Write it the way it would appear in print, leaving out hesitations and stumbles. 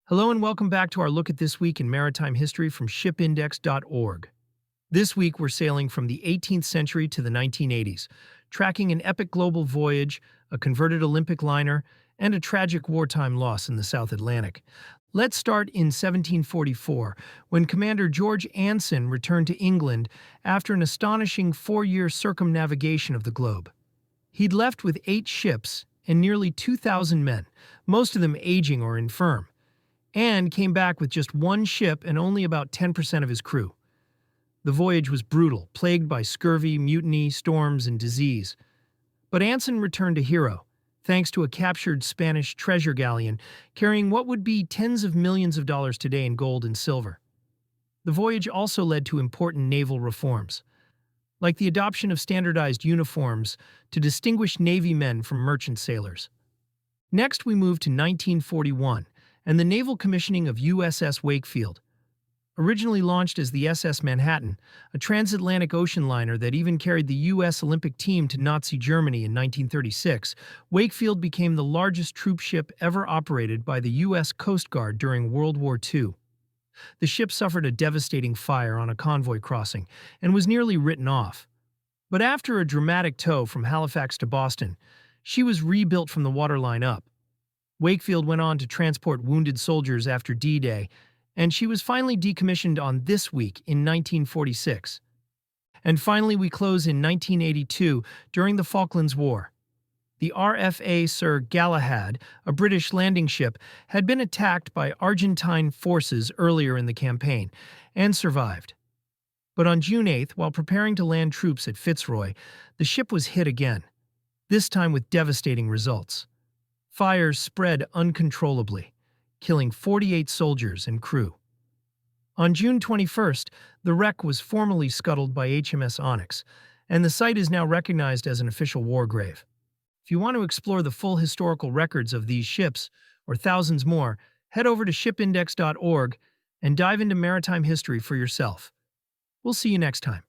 Hello and welcome back to our look at this week in maritime history from ShipIndex.org. This week we're sailing from the 18th century to the 1980s, tracking an epic global voyage, a converted Olympic liner, and a tragic wartime loss in the South Atlantic. Let's start in 1744, when Commander George Anson returned to England after an astonishing 4-year circumnavigation of the globe. He'd left with 8 ships and nearly 2,000 men, most of them aging or infirm, and came back with just 1 ship and only about 10% of his crew. The voyage was brutal, plagued by scurvy, mutiny, storms, and disease. But Anson returned a hero, thanks to a captured Spanish treasure galleon carrying what would be tens of millions of dollars today in gold and silver. The voyage also led to important naval reforms, like the adoption of standardized uniforms to distinguish Navy men from merchant sailors. Next, we move to 1941 and the naval commissioning of USS Wakefield. Originally launched as the SS Manhattan, a transatlantic ocean liner that even carried the U.S. Olympic team to Nazi Germany in 1936, Wakefield became the largest troop ship ever operated by the U.S. Coast Guard during World War II. The ship suffered a devastating fire on a convoy crossing and was nearly written off. But after a dramatic tow from Halifax to Boston, she was rebuilt from the waterline up. Wakefield went on to transport wounded soldiers after D-Day, and she was finally decommissioned on This Week in 1946. And finally, we close in 1982 during the Falklands War. The RFA Sir Galahad, a British landing ship, had been attacked by Argentine forces earlier in the campaign and survived. But on June 8th, while preparing to land troops at Fitzroy, the ship was hit again, this time with devastating results. Fires spread uncontrollably, killing 48 soldiers and crew. On June 21st, the wreck was formally scuttled by HMS Onyx, and the site is now recognized as an official war grave. If you want to explore the full historical records of these ships, or thousands more, head over to ShipIndex.org and dive into maritime history for yourself. We'll see you next time.